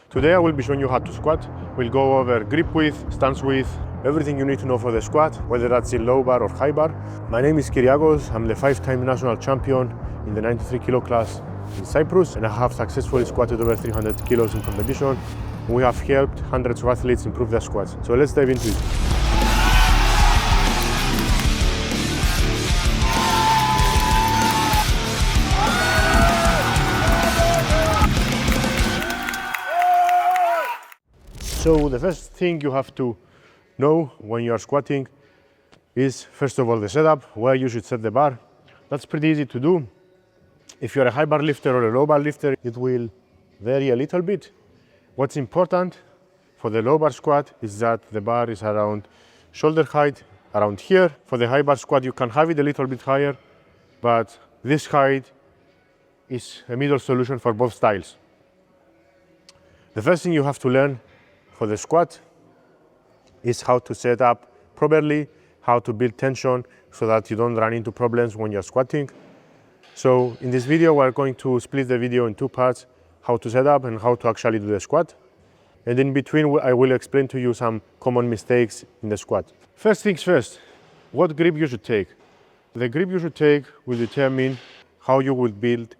Today I will be showing you how to squat. We'll go over grip width, stance width, everything you need to know for the squat, whether that's in low bar or high bar. My name is Kyriakos. I'm the 5-time national champion in the 93 kilo class in Cyprus, and I have successfully squatted over 300 kilos in competition. We have helped hundreds of athletes improve their squats. So let's dive into it. So the first thing you have to know when you are squatting is, first of all, the setup, where you should set the bar. That's pretty easy to do. If you're a high bar lifter or a low bar lifter, it will vary a little bit. What's important for the low bar squat is that the bar is around shoulder height, around here. For the high bar squat, you can have it a little bit higher, but this height is a middle solution for both styles. The first thing you have to learn for the squat is how to set up properly, how to build tension so that you don't run into problems when you're squatting. So in this video, we're going to split the video in two parts, how to set up and how to actually do the squat. And in between, I will explain to you some common mistakes in the squat. First things first, what grip you should take. The grip you should take will determine how you will build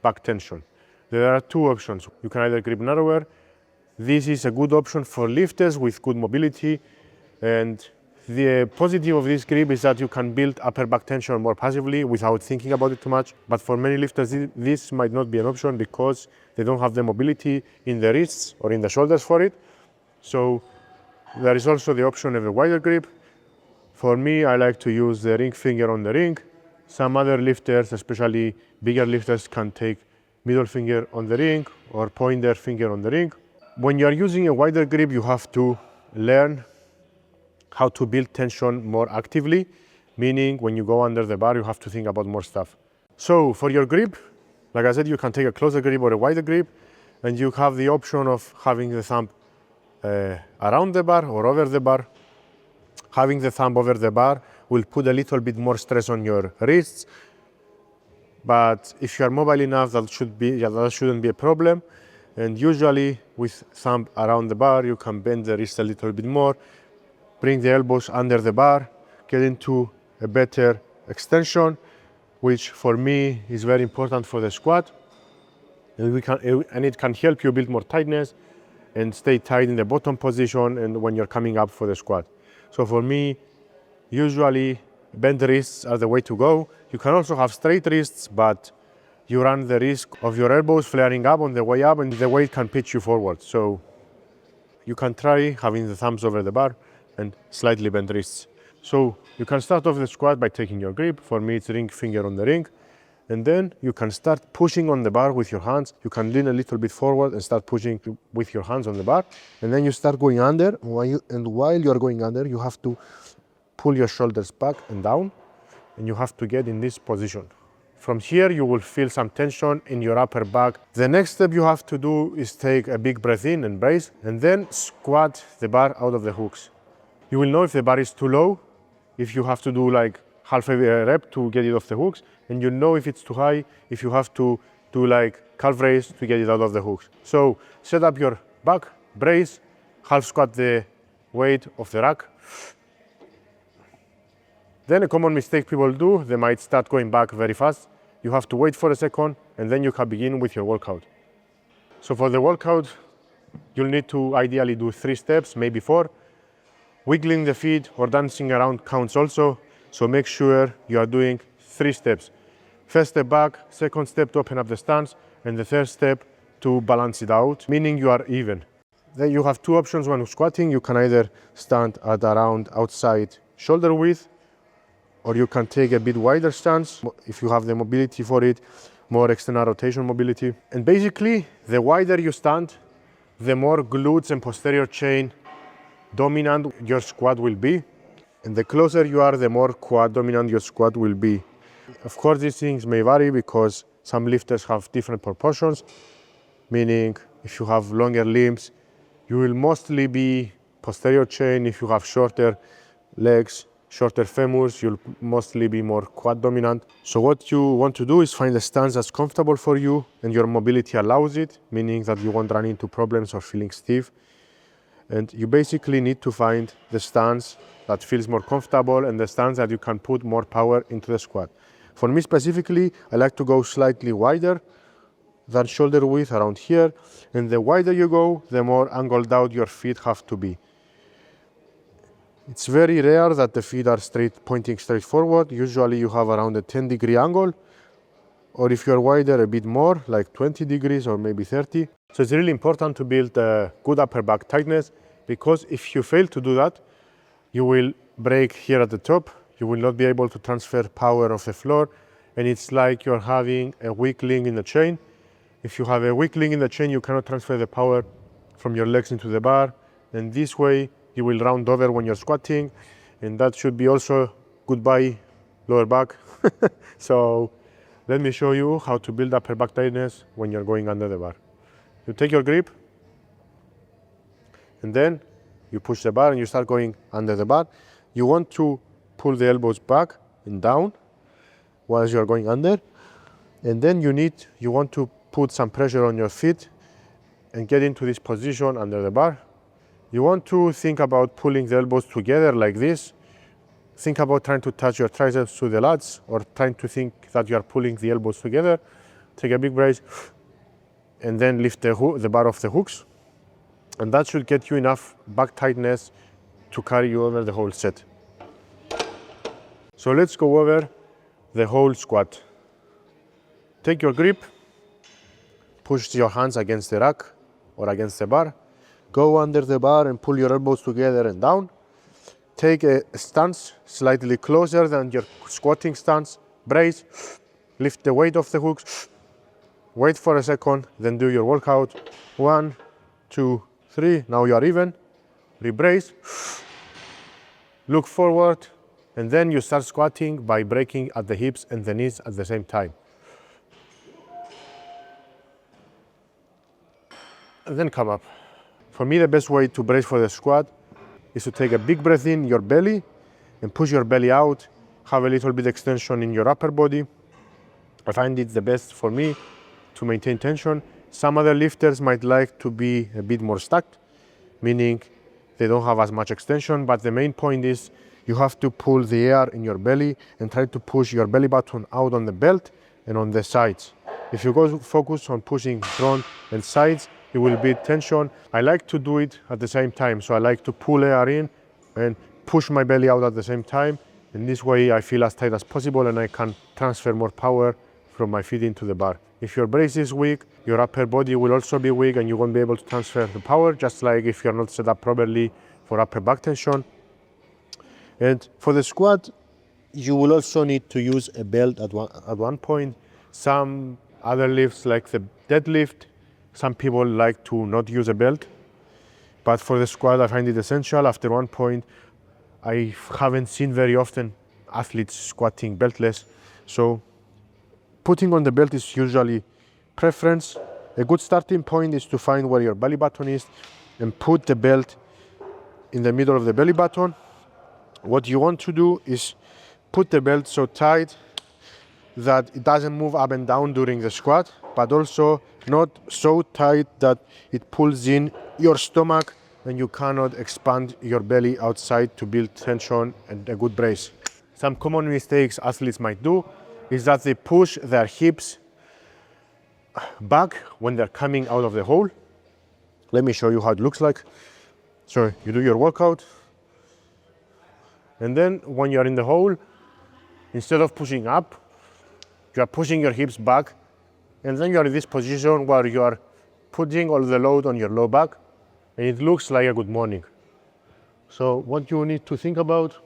back tension. There are two options. You can either grip narrower. This is a good option for lifters with good mobility, and the positive of this grip is that you can build upper back tension more passively without thinking about it too much. But for many lifters, this might not be an option because they don't have the mobility in the wrists or in the shoulders for it. So there is also the option of a wider grip. For me, I like to use the ring finger on the ring. Some other lifters, especially bigger lifters, can take middle finger on the ring or pointer finger on the ring. When you are using a wider grip, you have to learn how to build tension more actively, meaning when you go under the bar, you have to think about more stuff. So for your grip, like I said, you can take a closer grip or a wider grip, and you have the option of having the thumb around the bar or over the bar. Having the thumb over the bar will put a little bit more stress on your wrists, but if you are mobile enough, that shouldn't be a problem. And usually with thumb around the bar, you can bend the wrist a little bit more, bring the elbows under the bar, get into a better extension, which for me is very important for the squat. And it can help you build more tightness and stay tight in the bottom position and when you're coming up for the squat. So for me, usually bent wrists are the way to go. You can also have straight wrists, but you run the risk of your elbows flaring up on the way up, and the weight can pitch you forward. So you can try having the thumbs over the bar and slightly bent wrists. So you can start off the squat by taking your grip. For me, it's ring finger on the ring. And then you can start pushing on the bar with your hands. You can lean a little bit forward and start pushing with your hands on the bar. And then you start going under. And while you're going under, you have to pull your shoulders back and down. And you have to get in this position. From here, you will feel some tension in your upper back. The next step you have to do is take a big breath in and brace, and then squat the bar out of the hooks. You will know if the bar is too low, if you have to do like half a rep to get it off the hooks, and you know if it's too high, if you have to do like calf raise to get it out of the hooks. So set up your back, brace, half squat the weight of the rack. Then a common mistake people do, they might start going back very fast. You have to wait for a second, and then you can begin with your walkout. So for the walkout, you'll need to ideally do 3 steps, maybe 4. Wiggling the feet or dancing around counts also, so make sure you are doing 3 steps. First step back, second step to open up the stance, and the third step to balance it out, meaning you are even. Then you have 2 options when squatting. You can either stand at around outside shoulder width, or you can take a bit wider stance if you have the mobility for it, more external rotation mobility. And basically, the wider you stand, the more glutes and posterior chain dominant your squat will be. And the closer you are, the more quad dominant your squat will be. Of course, these things may vary because some lifters have different proportions, meaning if you have longer limbs, you will mostly be posterior chain. If you have shorter legs, shorter femurs, you'll mostly be more quad dominant. So what you want to do is find a stance that's comfortable for you and your mobility allows it, meaning that you won't run into problems or feeling stiff. And you basically need to find the stance that feels more comfortable and the stance that you can put more power into the squat. For me specifically, I like to go slightly wider than shoulder width, around here. And the wider you go, the more angled out your feet have to be. It's very rare that the feet are pointing straight forward. Usually you have around a 10-degree angle, or if you're wider, a bit more, like 20 degrees or maybe 30. So it's really important to build a good upper back tightness, because if you fail to do that, you will break here at the top. You will not be able to transfer power off the floor, and it's like you're having a weak link in the chain. If you have a weak link in the chain, you cannot transfer the power from your legs into the bar, and this way you will round over when you're squatting, and that should be also goodbye lower back. So let me show you how to build upper back tightness when you're going under the bar. You take your grip, and then you push the bar and you start going under the bar. You want to pull the elbows back and down while you're going under, and then you want to put some pressure on your feet and get into this position under the bar. You want to think about pulling the elbows together like this. Think about trying to touch your triceps to the lats, or trying to think that you are pulling the elbows together. Take a big brace and then lift the bar off the hooks. And that should get you enough back tightness to carry you over the whole set. So let's go over the whole squat. Take your grip, push your hands against the rack or against the bar. Go under the bar and pull your elbows together and down. Take a stance slightly closer than your squatting stance. Brace, lift the weight off the hooks. Wait for a second, then do your walkout. 1, 2, 3, now you are even. Rebrace, look forward, and then you start squatting by breaking at the hips and the knees at the same time. And then come up. For me, the best way to brace for the squat is to take a big breath in your belly and push your belly out. Have a little bit extension in your upper body. I find it the best for me to maintain tension. Some other lifters might like to be a bit more stacked, meaning they don't have as much extension, but the main point is you have to pull the air in your belly and try to push your belly button out on the belt and on the sides. If you go focus on pushing front and sides, you will build tension. I like to do it at the same time, so I like to pull air in and push my belly out at the same time. In this way, I feel as tight as possible and I can transfer more power from my feet into the bar. If your brace is weak, your upper body will also be weak and you won't be able to transfer the power, just like if you're not set up properly for upper back tension. And for the squat, you will also need to use a belt at one point. Some other lifts, like the deadlift, some people like to not use a belt. But for the squat, I find it essential. After one point, I haven't seen very often athletes squatting beltless. So putting on the belt is usually preference. A good starting point is to find where your belly button is and put the belt in the middle of the belly button. What you want to do is put the belt so tight that it doesn't move up and down during the squat, but also not so tight that it pulls in your stomach and you cannot expand your belly outside to build tension and a good brace. Some common mistakes athletes might do is that they push their hips back when they're coming out of the hole. Let me show you how it looks like. So you do your workout, and then when you're in the hole, instead of pushing up, you are pushing your hips back, and then you are in this position where you are putting all the load on your low back, and it looks like a good morning. So what you need to think about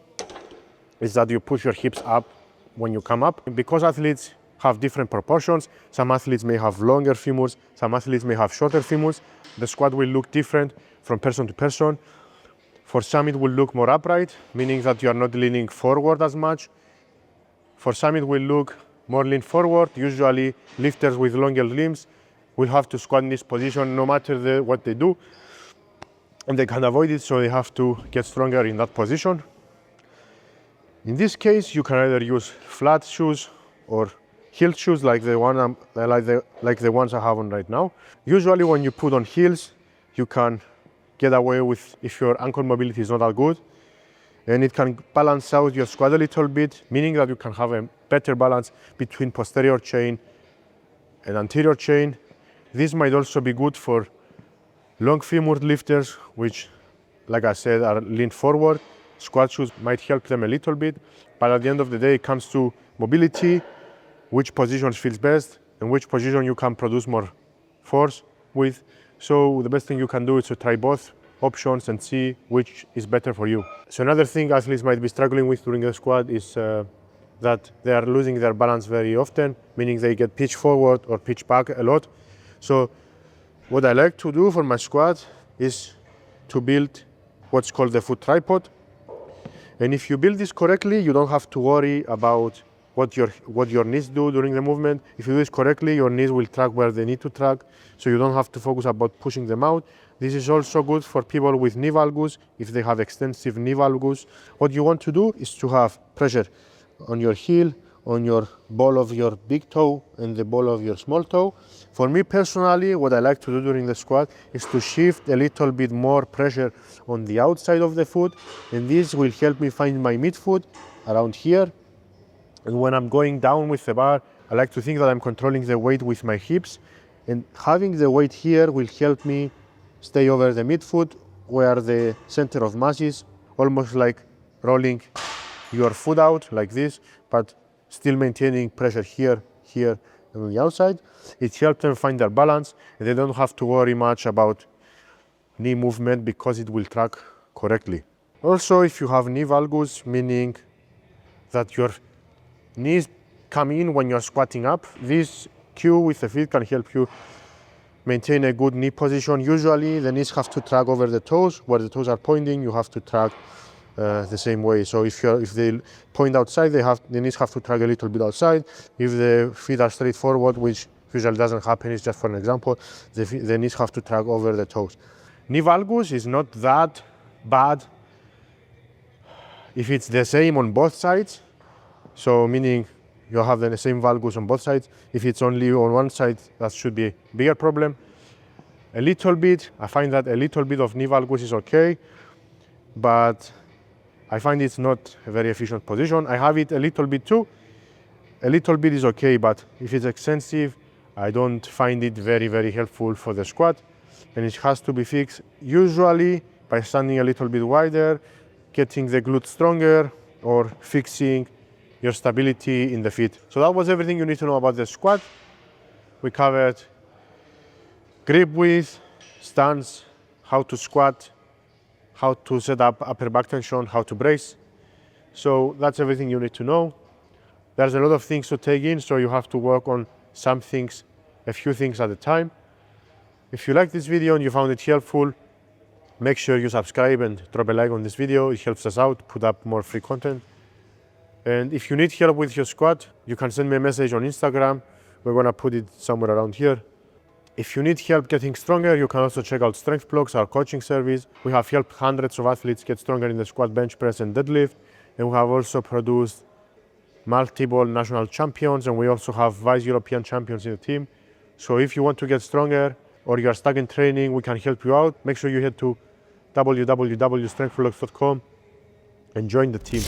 is that you push your hips up when you come up. Because athletes have different proportions, some athletes may have longer femurs, some athletes may have shorter femurs, the squat will look different from person to person. For some it will look more upright, meaning that you are not leaning forward as much. For some it will look more lean forward. Usually lifters with longer limbs will have to squat in this position no matter what they do, and they can't avoid it, so they have to get stronger in that position. In this case, you can either use flat shoes or heel shoes like the ones I have on right now. Usually when you put on heels, you can get away with if your ankle mobility is not that good, and it can balance out your squat a little bit, meaning that you can have a better balance between posterior chain and anterior chain. This might also be good for long femur lifters, which, like I said, are leaned forward. Squat shoes might help them a little bit, but at the end of the day, it comes to mobility, which position feels best and which position you can produce more force with. So the best thing you can do is to try both options and see which is better for you. So another thing athletes might be struggling with during the squat is that they are losing their balance very often, meaning they get pitched forward or pitched back a lot. So what I like to do for my squat is to build what's called the foot tripod. And if you build this correctly, you don't have to worry about what your knees do during the movement. If you do this correctly, your knees will track where they need to track, so you don't have to focus about pushing them out. This is also good for people with knee valgus, if they have extensive knee valgus. What you want to do is to have pressure on your heel, on your ball of your big toe and the ball of your small toe. For me personally, what I like to do during the squat is to shift a little bit more pressure on the outside of the foot, and this will help me find my midfoot around here. And when I'm going down with the bar, I like to think that I'm controlling the weight with my hips, and having the weight here will help me stay over the midfoot where the center of mass is, almost like rolling your foot out like this, but still maintaining pressure here, here, and on the outside. It helps them find their balance, and they don't have to worry much about knee movement because it will track correctly. Also, if you have knee valgus, meaning that your knees come in when you're squatting up, this cue with the feet can help you maintain a good knee position. Usually the knees have to track over the toes. Where the toes are pointing, you have to track the same way. So if they point outside, the knees have to track a little bit outside. If the feet are straight forward, which usually doesn't happen, it's just for an example, the knees have to track over the toes. Knee valgus is not that bad if it's the same on both sides. So meaning you have the same valgus on both sides. If it's only on one side, that should be a bigger problem. A little bit, I find that a little bit of knee valgus is okay, but I find it's not a very efficient position. I have it a little bit too. A little bit is okay, but if it's extensive, I don't find it very, very helpful for the squat, and it has to be fixed usually by standing a little bit wider, getting the glute stronger, or fixing your stability in the feet. So that was everything you need to know about the squat. We covered grip width, stance, how to squat, how to set up upper back tension, how to brace. So that's everything you need to know. There's a lot of things to take in, so you have to work on some things, a few things at a time. If you like this video and you found it helpful, make sure you subscribe and drop a like on this video. It helps us out, put up more free content. And if you need help with your squat, you can send me a message on Instagram. We're gonna put it somewhere around here. If you need help getting stronger, you can also check out Strength Blocks, our coaching service. We have helped hundreds of athletes get stronger in the squat, bench press, and deadlift. And we have also produced multiple national champions, and we also have vice European champions in the team. So if you want to get stronger or you're stuck in training, we can help you out. Make sure you head to www.strengthblocks.com and join the team.